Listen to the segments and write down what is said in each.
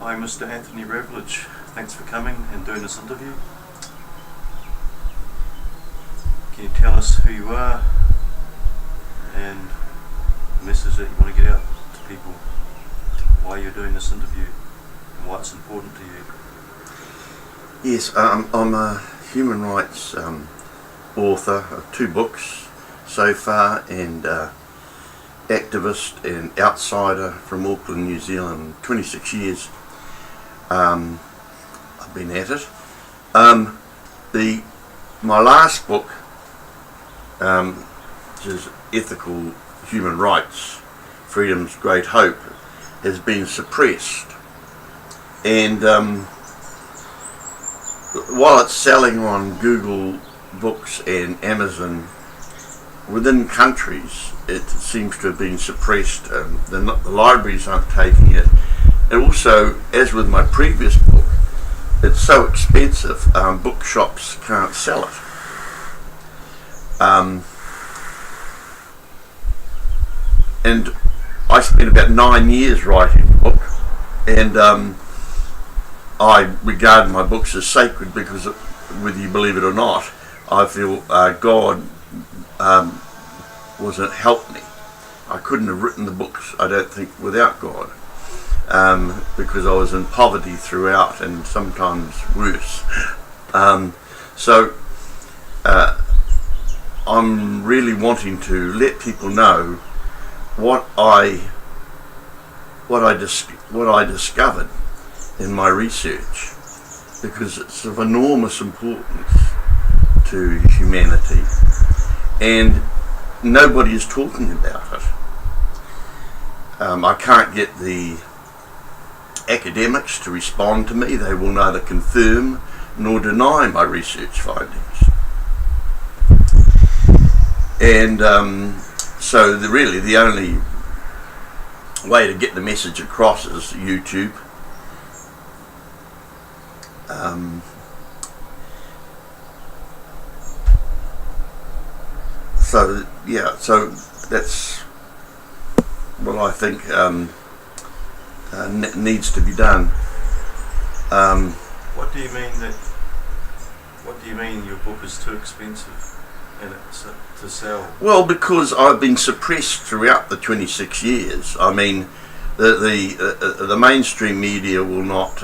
Hi, Mr. Anthony Ravlich. Thanks for coming and doing this interview. Can you tell us who you are and the message that you want to get out to people, why you're doing this interview and why it's important to you? Yes, I'm a human rights author of 2 books so far, and activist and outsider from Auckland, New Zealand, 26 years. I've been at it. My last book, which is Ethical Human Rights, Freedom's Great Hope, has been suppressed. And while it's selling on Google Books and Amazon, within countries it seems to have been suppressed. The libraries aren't taking it. And also, as with my previous book, it's so expensive, bookshops can't sell it. And I spent about 9 years writing the book, and I regard my books as sacred because, whether you believe it or not, I feel God helped me. I couldn't have written the books, I don't think, without God, because I was in poverty throughout, and sometimes worse. So I'm really wanting to let people know what I discovered in my research, because it's of enormous importance to humanity, and nobody is talking about it. I can't get the academics to respond to me. They will neither confirm nor deny my research findings. And so really the only way to get the message across is YouTube. So that's what I think needs to be done. What do you mean your book is too expensive and it's to sell? Well, because I've been suppressed throughout the 26 years. I mean, the mainstream media will not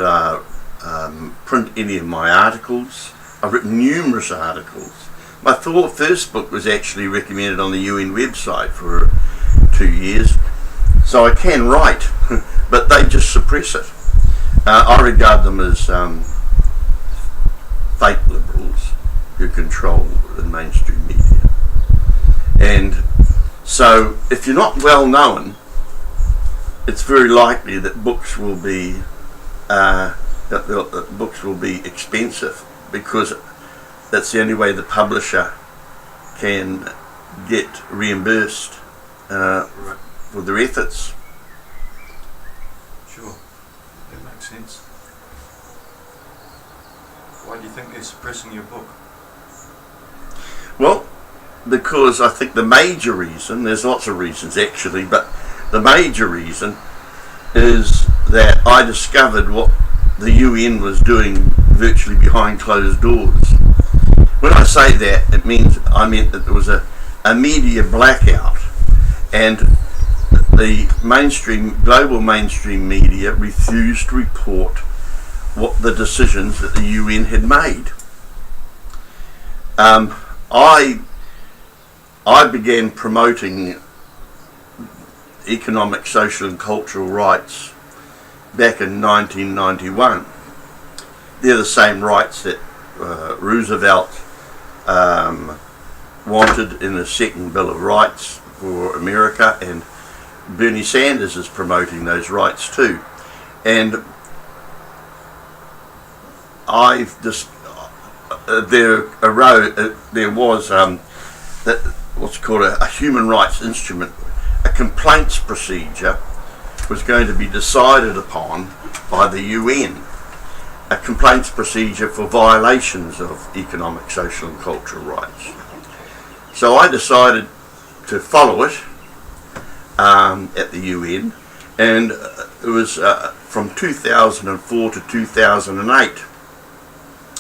print any of my articles. I've written numerous articles. My first book was actually recommended on the UN website for 2 years, so I can write, but they just suppress it. I regard them as fake liberals who control the mainstream media. And so if you're not well known, it's very likely that books will be expensive, because that's the only way the publisher can get reimbursed for their efforts. Sure, that makes sense. Why do you think they're suppressing your book? Well, because I think the major reason, there's lots of reasons actually, but the major reason is that I discovered what the UN was doing virtually behind closed doors. When I say that, I meant that there was a media blackout, and the global mainstream media refused to report what the decisions that the UN had made. I began promoting economic, social and cultural rights back in 1991. They're the same rights that Roosevelt wanted in the second Bill of Rights for America, and Bernie Sanders is promoting those rights too. And there was what's called a human rights instrument. A complaints procedure was going to be decided upon by the UN. A complaints procedure for violations of economic, social and cultural rights. So I decided to follow it at the UN, and it was from 2004 to 2008,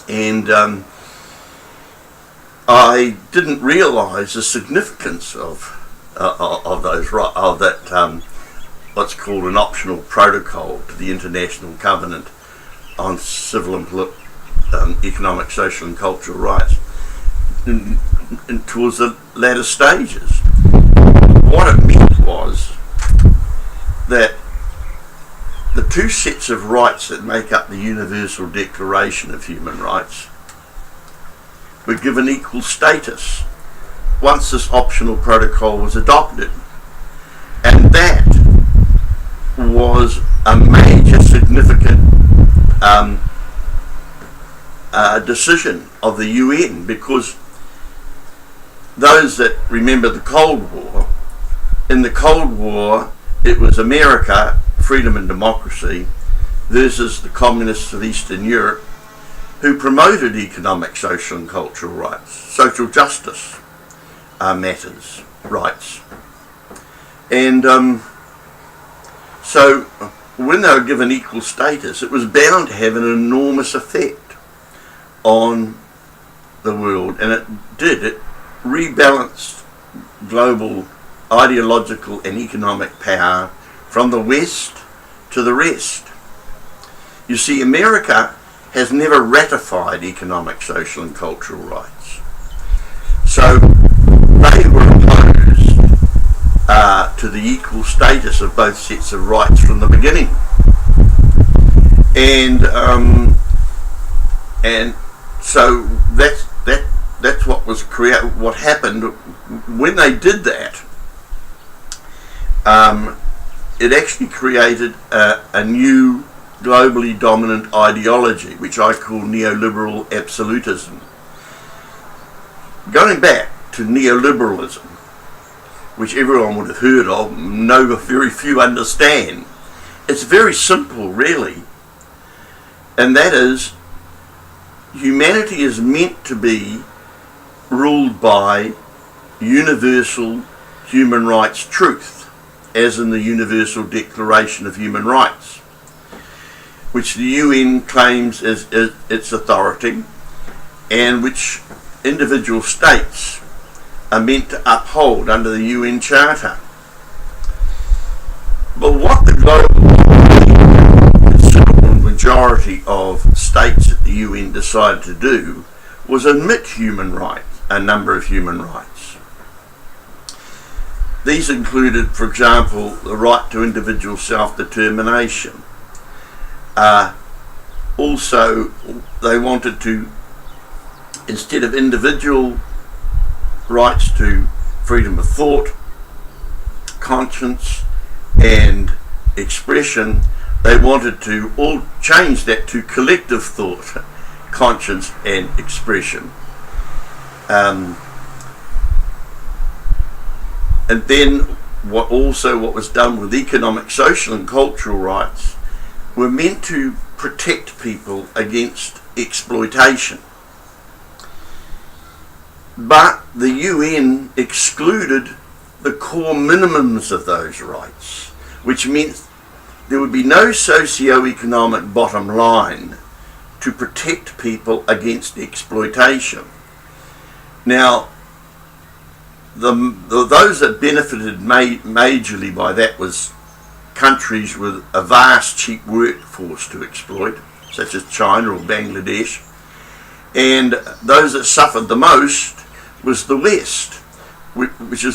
and I didn't realise the significance of that what's called an optional protocol to the International Covenant on Civil and Economic, Social and Cultural Rights towards the latter stages. What it meant was that the two sets of rights that make up the Universal Declaration of Human Rights were given equal status once this optional protocol was adopted, and that was a major significant decision of the UN, because those that remember the Cold War, in the Cold War it was America, freedom and democracy, versus the communists of Eastern Europe, who promoted economic, social and cultural rights, social justice matters, rights. And so when they were given equal status, it was bound to have an enormous effect on the world, and it did. It rebalanced global ideological and economic power from the West to the rest. You see, America has never ratified economic, social and cultural rights. So they were opposed to the equal status of both sets of rights from the beginning. And so that's what was what happened when they did that. It actually created a new globally dominant ideology, which I call neoliberal absolutism. Going back to neoliberalism, which everyone would have heard of, know but very few understand, it's very simple really, and that is, humanity is meant to be ruled by universal human rights truth, as in the Universal Declaration of Human Rights, which the UN claims as its authority, and which individual states are meant to uphold under the UN Charter. But what the global considerable majority of states at the UN decided to do was admit human rights, a number of human rights. These included, for example, the right to individual self-determination. Also, they wanted to, instead of individual rights to freedom of thought, conscience and expression, they wanted to all change that to collective thought, conscience and expression. And then what was done with economic, social and cultural rights were meant to protect people against exploitation. But the UN excluded the core minimums of those rights, which meant there would be no socio-economic bottom line to protect people against exploitation. Now, those that benefited majorly by that was countries with a vast cheap workforce to exploit, such as China or Bangladesh, and those that suffered the most was the West, which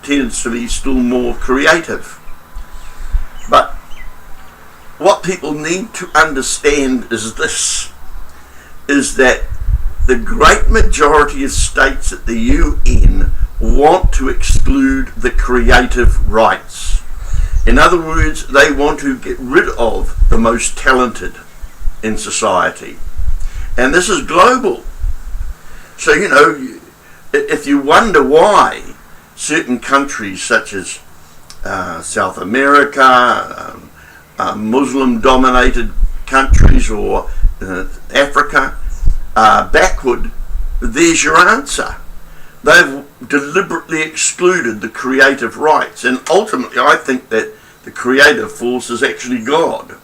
tends to be still more creative. But what people need to understand is this, is that the great majority of states at the UN want to exclude the creative rights. In other words, they want to get rid of the most talented in society. And this is global. So, you know, if you wonder why certain countries such as South America, Muslim-dominated countries, or Africa are backward, there's your answer. They've deliberately excluded the creative rights, and ultimately I think that the creative force is actually God.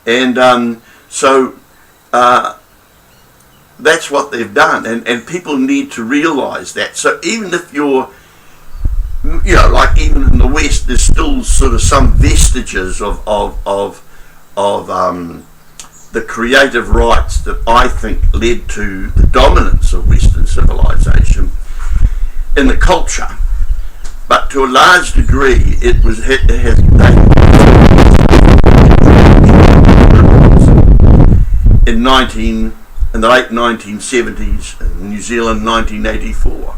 And so that's what they've done, and people need to realise that. So even if you're, like even in the West, there's still sort of some vestiges of the creative rights that I think led to the dominance of Western civilization in the culture. But to a large degree, it has in the late 1970s, in New Zealand, 1984,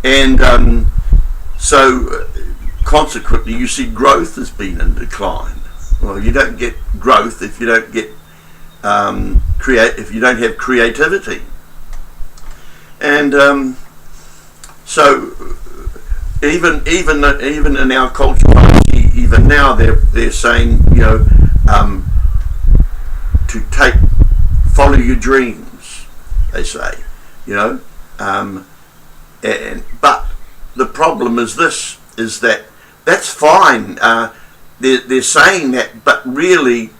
and so consequently, you see growth has been in decline. Well, you don't get growth if you don't get if you don't have creativity, and so even in our culture, even now they're saying, to follow your dreams, they say, but the problem is that's fine. They're saying that, but really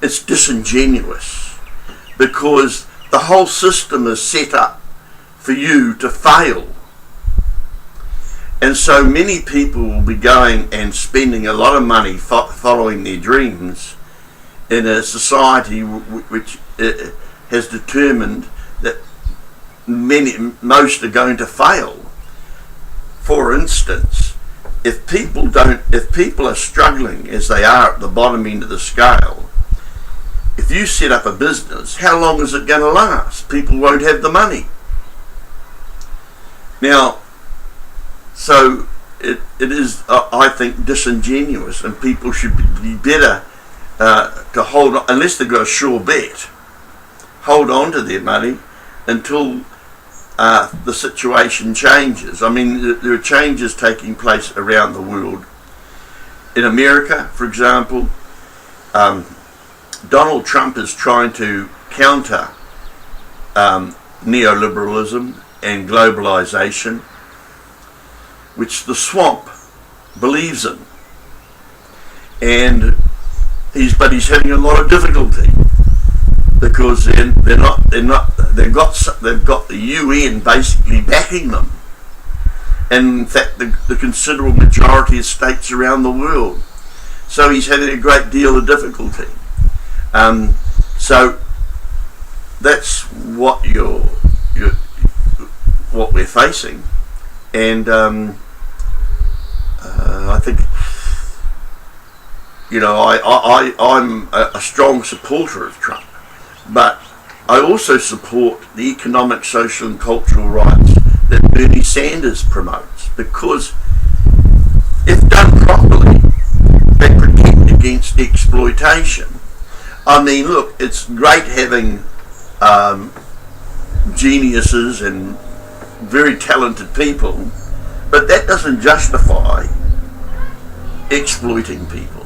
it's disingenuous, because the whole system is set up for you to fail. And so many people will be going and spending a lot of money following their dreams in a society which has determined that most are going to fail. For instance, if people are struggling as they are at the bottom end of the scale, if you set up a business, how long is it going to last? People won't have the money. Now, so it is, I think, disingenuous, and people should be better to hold on, unless they've got a sure bet, hold on to their money until the situation changes. I mean, there are changes taking place around the world. In America, for example, Donald Trump is trying to counter neoliberalism and globalization, which the swamp believes in, and he's having a lot of difficulty, because they've got the UN basically backing them, and in fact the considerable majority of states around the world. So he's having a great deal of difficulty. So that's what what we're facing, and I think, I'm a strong supporter of Trump, but I also support the economic, social and cultural rights that Bernie Sanders promotes, because if done properly, they protect against exploitation. I mean, look, it's great having geniuses and very talented people, but that doesn't justify exploiting people.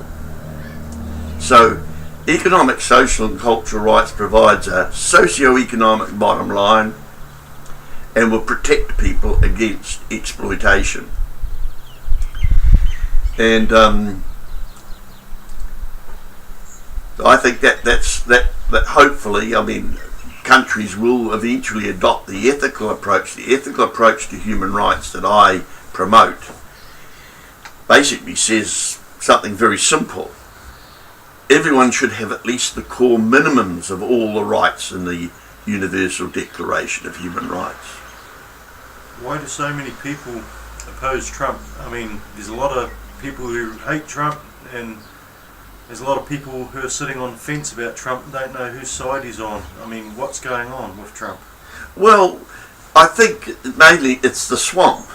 So economic, social and cultural rights provides a socio-economic bottom line and will protect people against exploitation. And I think that hopefully, countries will eventually adopt the ethical approach to human rights that I promote. Basically says something very simple. Everyone should have at least the core minimums of all the rights in the Universal Declaration of Human Rights. Why do so many people oppose Trump? I mean, there's a lot of people who hate Trump, and there's a lot of people who are sitting on the fence about Trump and don't know whose side he's on. I mean, what's going on with Trump? Well, I think mainly it's the swamp.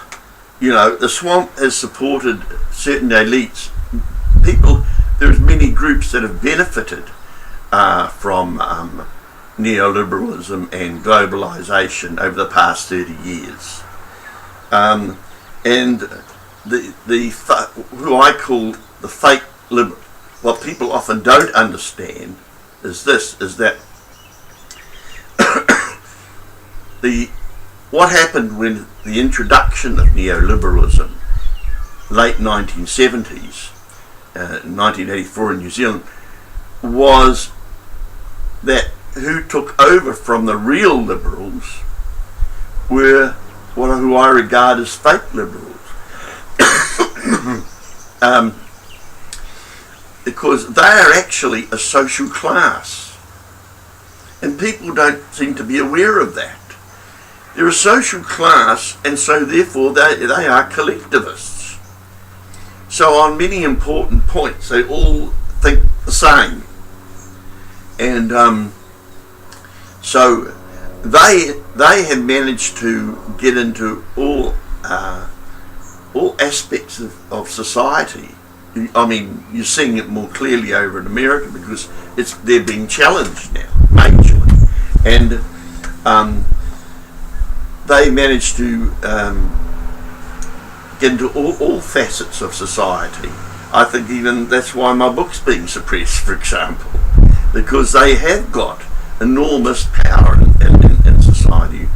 The swamp has supported certain elites. There's many groups that have benefited from neoliberalism and globalization over the past 30 years. And who I call the fake liberal, what people often don't understand is that what happened when the introduction of neoliberalism, late 1970s, 1984 in New Zealand, was that who took over from the real liberals were who I regard as fake liberals. Because they are actually a social class, and people don't seem to be aware of that. They're a social class, and so therefore they are collectivists. So on many important points they all think the same, and so they have managed to get into all aspects of society. I mean, you're seeing it more clearly over in America because they're being challenged now, majorly. And they managed to get into all facets of society. I think even that's why my book's being suppressed, for example, because they have got enormous power in society.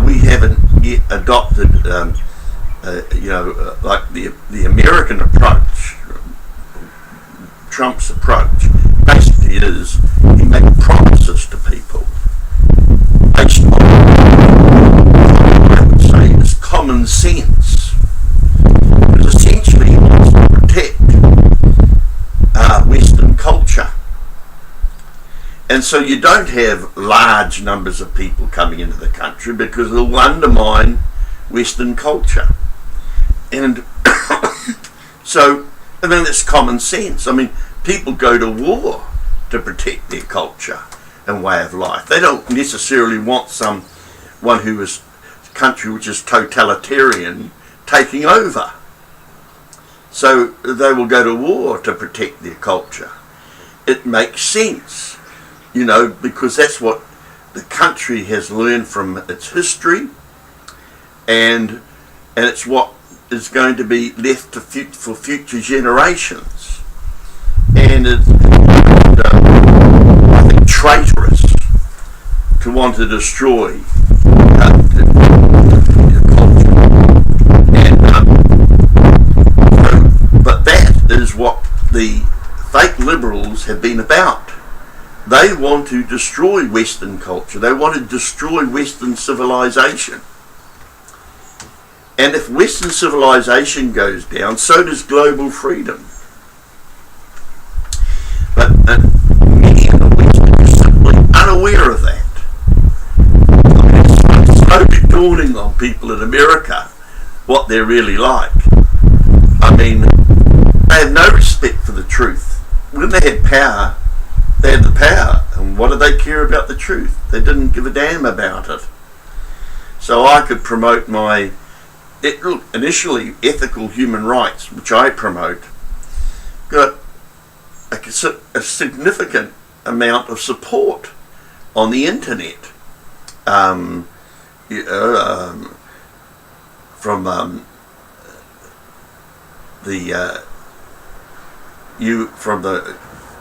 We haven't yet adopted like the American approach, Trump's approach, basically is he makes promises to people based on, I would say, is common sense. Because essentially he wants to protect Western culture. And so you don't have large numbers of people coming into the country because it'll undermine Western culture. And so, I mean, it's common sense. I mean, people go to war to protect their culture and way of life. They don't necessarily want someone who is a country which is totalitarian taking over. So they will go to war to protect their culture. It makes sense, because that's what the country has learned from its history, and it's what is going to be left for future generations. And it's I think traitorous to want to destroy the culture. And but that is what the fake liberals have been about. They want to destroy Western culture. They want to destroy Western civilization. And if Western civilization goes down, so does global freedom. But many in the West are simply unaware of that. I mean, it's slowly dawning on people in America what they're really like. I mean, they have no respect for the truth. When they had power, they had the power. And what did they care about the truth? They didn't give a damn about it. So I could promote my initially ethical human rights, which I promote, got a significant amount of support on the internet from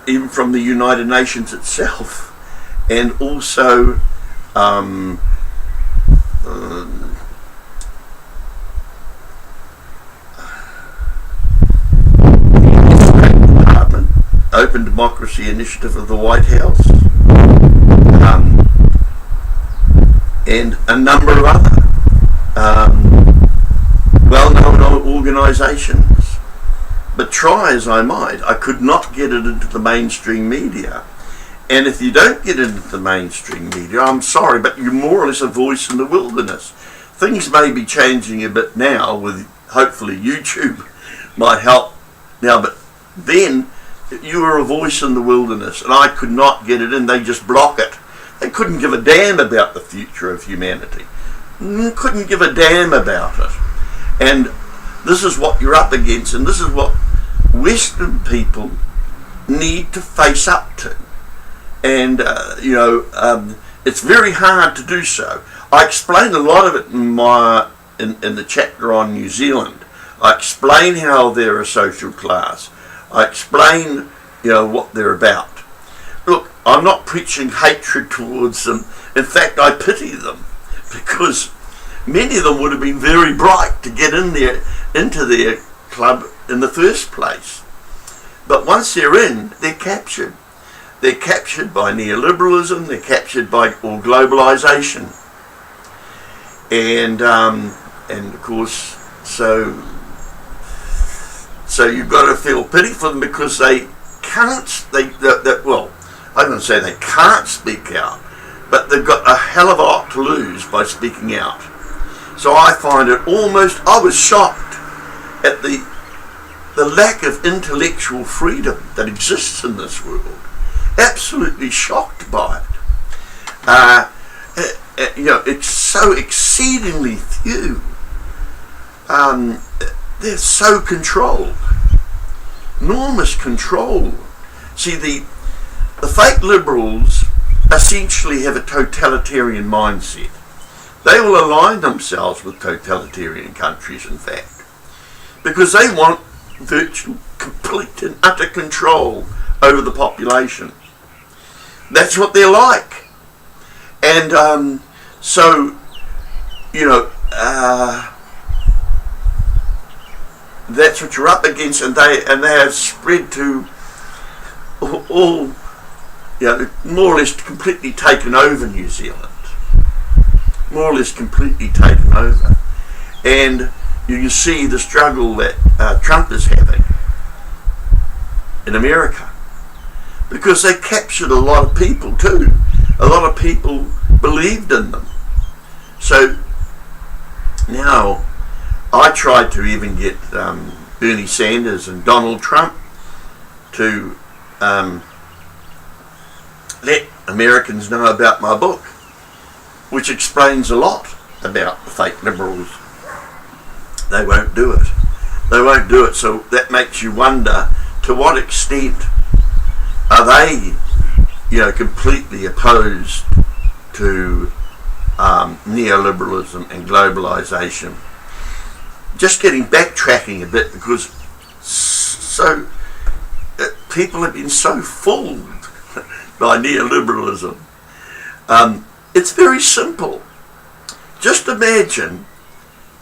even from the United Nations itself, and also Open Democracy Initiative of the White House, and a number of other well-known organisations. But try as I might, I could not get it into the mainstream media. And if you don't get it into the mainstream media, I'm sorry, but you're more or less a voice in the wilderness. Things may be changing a bit now, with hopefully YouTube might help now, but then you were a voice in the wilderness, and I could not get it in. They just block it. They couldn't give a damn about the future of humanity. Couldn't give a damn about it. And this is what you're up against, and this is what Western people need to face up to. And it's very hard to do so. I explain a lot of it in the chapter on New Zealand. I explain how they're a social class. I explain, what they're about. Look, I'm not preaching hatred towards them. In fact, I pity them, because many of them would have been very bright to get into their club in the first place. But once they're in, they're captured. they're captured by neoliberalism, they're captured by or globalization, and of course, so you've got to feel pity for them because they can't. Well, I'm going to say they can't speak out, but they've got a hell of a lot to lose by speaking out. So I find it almost. I was shocked at the lack of intellectual freedom that exists in this world. Absolutely shocked by it. It's so exceedingly few. They're so controlled. Enormous control. See, the fake liberals essentially have a totalitarian mindset. They will align themselves with totalitarian countries, in fact, because they want virtual, complete and utter control over the population. That's what they're like. And that's what you're up against, and they have spread to all, more or less completely taken over New Zealand. More or less completely taken over. And you see the struggle that Trump is having in America, because they captured a lot of people too. A lot of people believed in them. So now I tried to even get Bernie Sanders and Donald Trump to let Americans know about my book, which explains a lot about the fake liberals. They won't do it. They won't do it. So that makes you wonder, to what extent are they, completely opposed to neoliberalism and globalization. Just backtracking a bit, because people have been so fooled by neoliberalism. It's very simple. Just imagine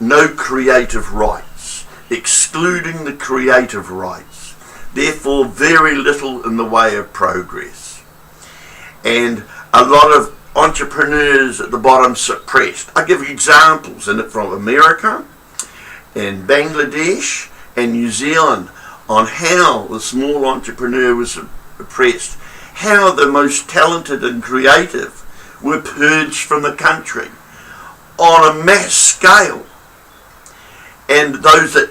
no creative rights, excluding the creative rights, therefore very little in the way of progress, and a lot of entrepreneurs at the bottom suppressed. I give you examples in it from America and Bangladesh and New Zealand on how the small entrepreneur was oppressed, how the most talented and creative were purged from the country on a mass scale, and those that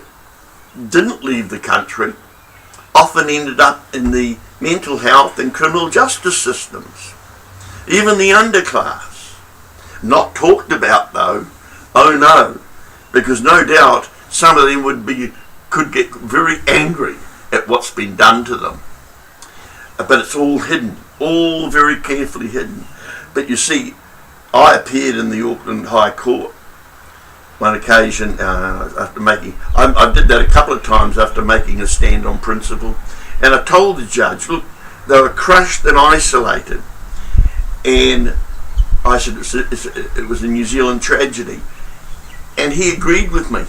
didn't leave the country often ended up in the mental health and criminal justice systems. Even the underclass. Not talked about though. Oh no. Because no doubt some of them could get very angry at what's been done to them. But it's all hidden. All very carefully hidden. But you see, I appeared in the Auckland High Court one occasion after making... I did that a couple of times after making a stand on principle. And I told the judge, look, they were crushed and isolated. And I said it was a New Zealand tragedy. And he agreed with me.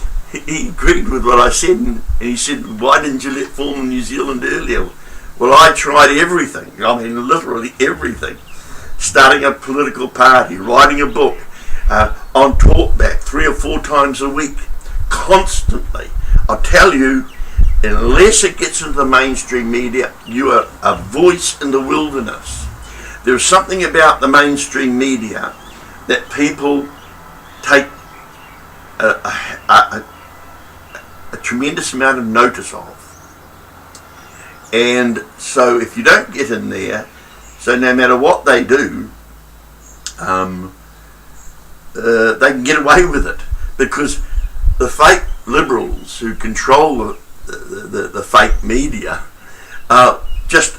He agreed with what I said. And he said, why didn't you let form New Zealand earlier? Well, I tried everything. I mean, literally everything. Starting a political party, writing a book, on talkback 3 or 4 times a week, constantly. I'll tell you, unless it gets into the mainstream media, you are a voice in the wilderness. There's something about the mainstream media that people take a tremendous amount of notice of. And so if you don't get in there, so no matter what they do, they can get away with it, because the fake liberals who control the fake media just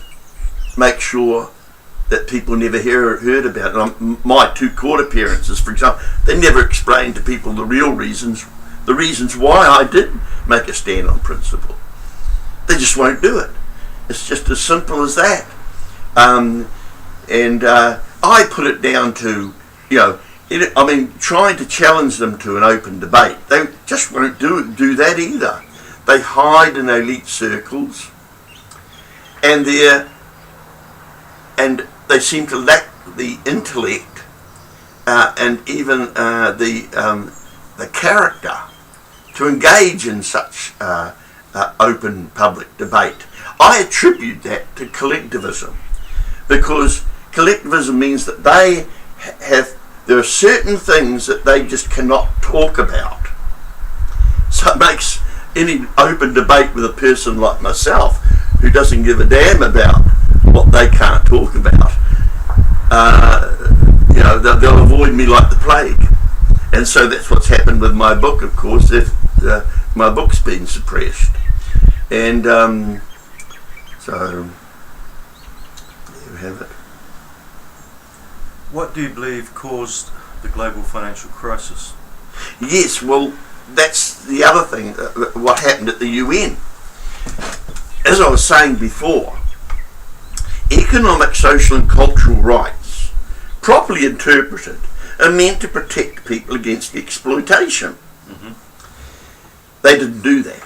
make sure that people never heard about it. My 2 court appearances, for example, they never explained to people the real reasons why I did make a stand on principle. They just won't do it. It's just as simple as that. I put it down to, trying to challenge them to an open debate. They just won't do that either. They hide in elite circles, and they're and they seem to lack the intellect and even the character to engage in such open public debate. I attribute that to collectivism, because collectivism means that there are certain things that they just cannot talk about. So it makes any open debate with a person like myself, who doesn't give a damn about what they can't talk about, they'll avoid me like the plague. And so that's what's happened with my book, of course. My book's been suppressed. And so there you have it. What do you believe caused the global financial crisis? Yes, well, that's the other thing, what happened at the UN. As I was saying before, economic, social and cultural rights, properly interpreted, are meant to protect people against exploitation. Mm-hmm. They didn't do that.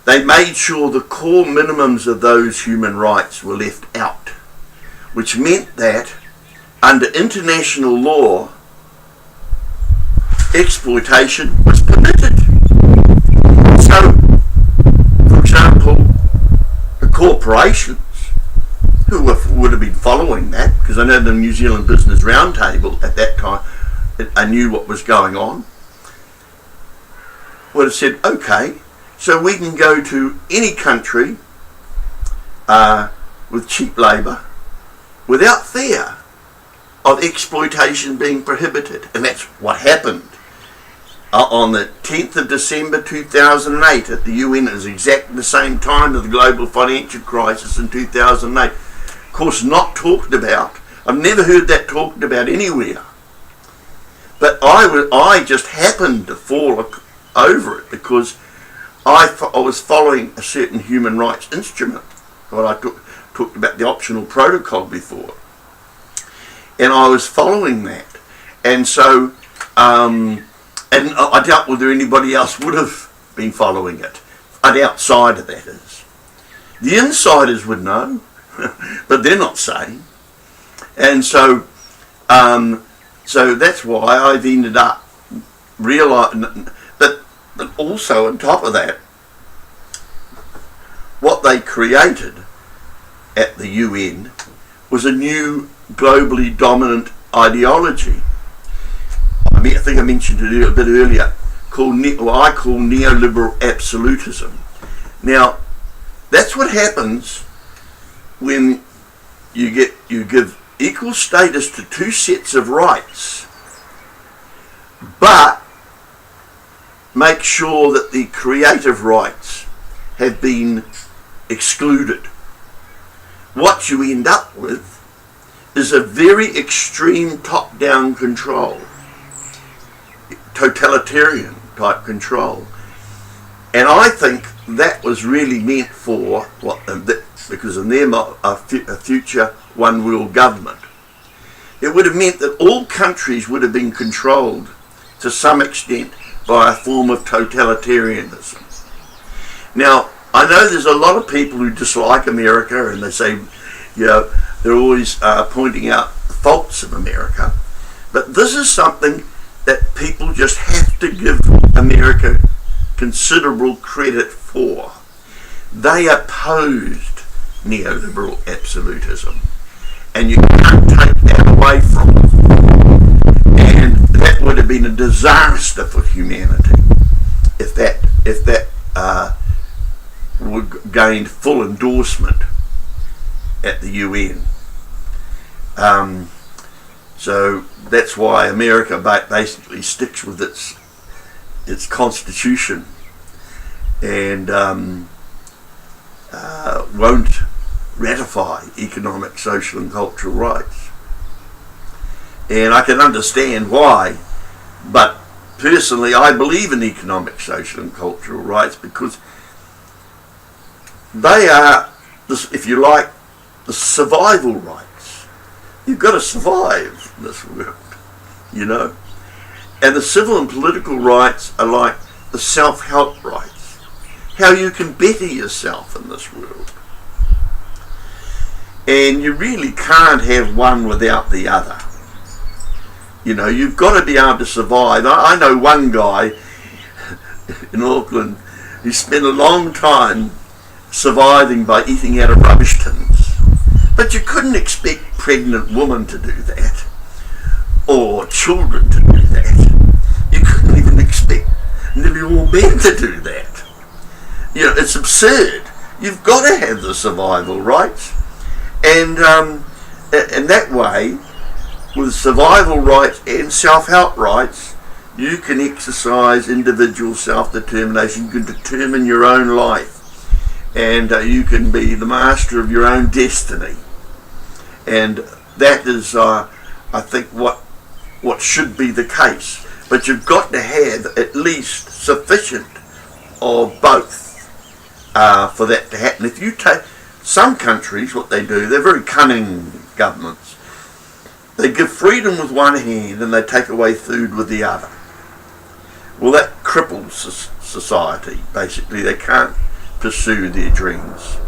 They made sure the core minimums of those human rights were left out, which meant that under international law, exploitation was permitted. So, for example, the corporations who would have been following that, because I know the New Zealand Business Roundtable at that time, I knew what was going on, would have said, okay, so we can go to any country with cheap labour without fear of exploitation being prohibited. And that's what happened. On the 10th of December 2008 at the UN, it was exactly the same time of the global financial crisis in 2008. Of course, not talked about. I've never heard that talked about anywhere. But I just happened to fall over it because I was following a certain human rights instrument. What I talked about the optional protocol before. And I was following that. And so, and I doubt whether anybody else would have been following it. The outsider, that is. The insiders would know, but they're not saying. And so, so that's why I've ended up realising that also on top of that, what they created at the UN was a new globally dominant ideology. I think I mentioned it a bit earlier, what I call neoliberal absolutism. Now, that's what happens when you give equal status to two sets of rights, but make sure that the creative rights have been excluded. What you end up with is a very extreme top-down control, totalitarian type control. And I think that was really meant for because in their a future one world government. It would have meant that all countries would have been controlled to some extent by a form of totalitarianism. Now, I know there's a lot of people who dislike America, and they say, they're always pointing out the faults of America. But this is something that people just have to give America considerable credit for. They opposed neoliberal absolutism, and you can't take that away from them. And that would have been a disaster for humanity if that would gained full endorsement at the UN. So that's why America basically sticks with its constitution and won't ratify economic, social and cultural rights. And I can understand why, but personally I believe in economic, social and cultural rights because they are, if you like, the survival rights. You've got to survive in this world, And the civil and political rights are like the self-help rights. How you can better yourself in this world. and you really can't have one without the other. You know, you've got to be able to survive. I know one guy in Auckland who spent a long time surviving by eating out of rubbish tins. But you couldn't expect pregnant women to do that, or children to do that. You couldn't even expect nearly all men to do that. You know, it's absurd. You've got to have the survival rights, and in that way, with survival rights and self-help rights, you can exercise individual self-determination. You can determine your own life, and you can be the master of your own destiny. And that is, I think, what should be the case. But you've got to have at least sufficient of both for that to happen. If you take some countries, what they do, they're very cunning governments. They give freedom with one hand and they take away food with the other. Well, that cripples society. Basically, they can't pursue their dreams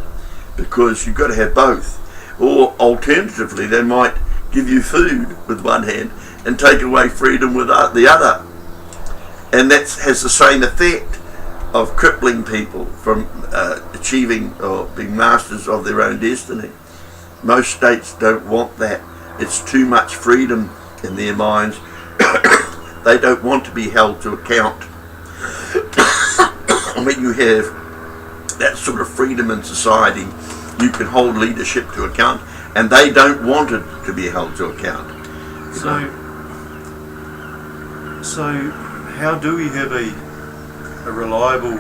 because you've got to have both. Or alternatively, they might give you food with one hand and take away freedom with the other. And that has the same effect of crippling people from achieving or being masters of their own destiny. Most states don't want that. It's too much freedom in their minds. They don't want to be held to account. When you have that sort of freedom in society, you can hold leadership to account, and they don't want it to be held to account. So how do we have a reliable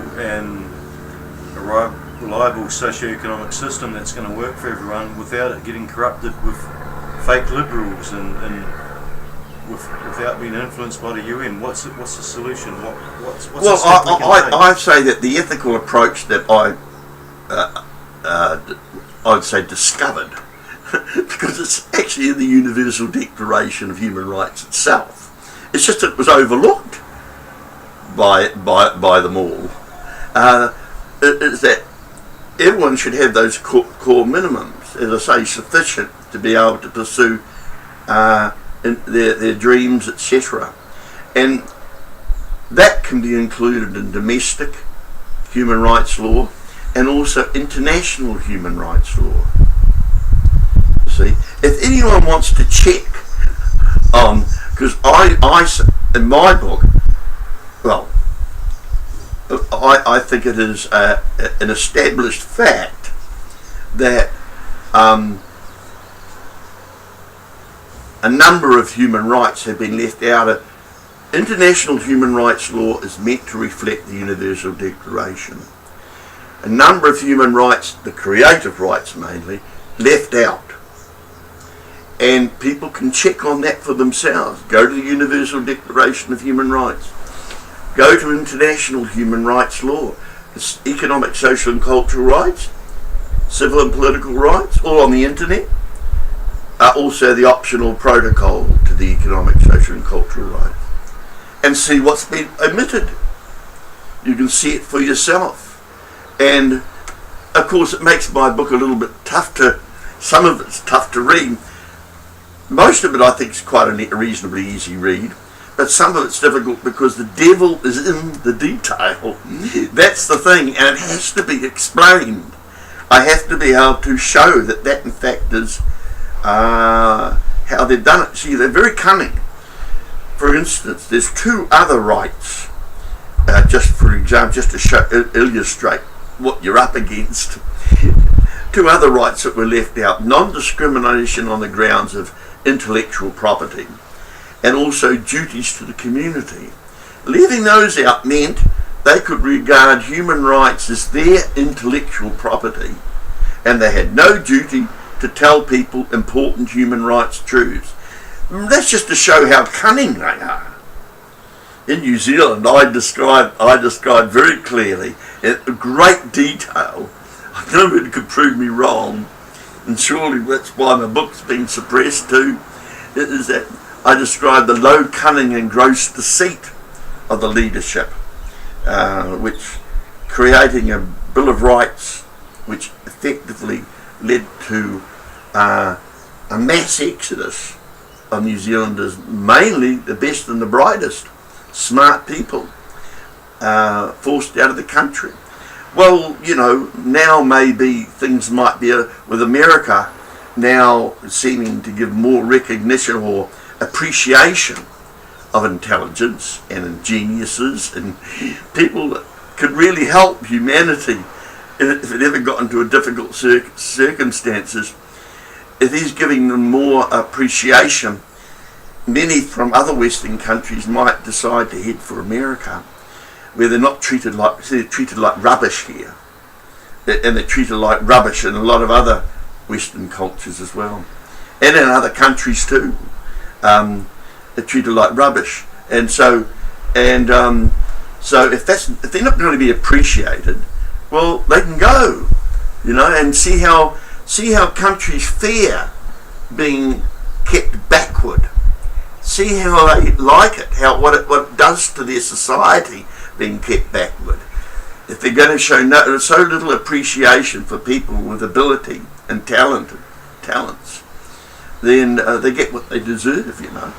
socio-economic system that's going to work for everyone without it getting corrupted with fake liberals and without being influenced by the UN? What's the solution? What's well, I say that the ethical approach that I'd say discovered, because it's actually in the Universal Declaration of Human Rights itself. It's just that it was overlooked by them all. Is that everyone should have those core minimums, as I say, sufficient to be able to pursue their dreams, etc. And that can be included in domestic human rights law and also international human rights law. See, if anyone wants to check on, because I in my book, well, I think it is an established fact that a number of human rights have been left out. International human rights law is meant to reflect the Universal Declaration. A number of human rights, the creative rights mainly, left out. And people can check on that for themselves. Go to the Universal Declaration of Human Rights. Go to international human rights law. It's economic, social and cultural rights, civil and political rights, all on the internet. Also the optional protocol to the economic, social and cultural rights. And see what's been omitted. You can see it for yourself. And of course it makes my book a little bit tough some of it's tough to read. Most of it I think is quite a reasonably easy read, but some of it's difficult because the devil is in the detail. That's the thing, and it has to be explained. I have to be able to show that in fact is how they've done it. See, they're very cunning. For instance, there's two other rights, just for example, just to illustrate what you're up against. Two other rights that were left out: non-discrimination on the grounds of intellectual property, and also duties to the community. Leaving those out meant they could regard human rights as their intellectual property, and they had no duty to tell people important human rights truths. That's just to show how cunning they are. In New Zealand, I described very clearly, in great detail. I know it could prove me wrong, and surely that's why my book's been suppressed too, is that I describe the low cunning and gross deceit of the leadership, which creating a Bill of Rights which effectively led to a mass exodus of New Zealanders, mainly the best and the brightest, smart people, forced out of the country. Well, you know, now maybe things might be with America now seeming to give more recognition or appreciation of intelligence and geniuses and people that could really help humanity if it ever got into a difficult circumstances. If he's giving them more appreciation, many from other Western countries might decide to head for America, where they're treated like rubbish here, and they're treated like rubbish in a lot of other Western cultures as well, and in other countries too. They're treated like rubbish, and so if they're not going to be appreciated, well, they can go, you know, and see how countries fare being kept backward. See how they like it, what it does to their society being kept backward. If they're going to show so little appreciation for people with ability and talents, then they get what they deserve, you know.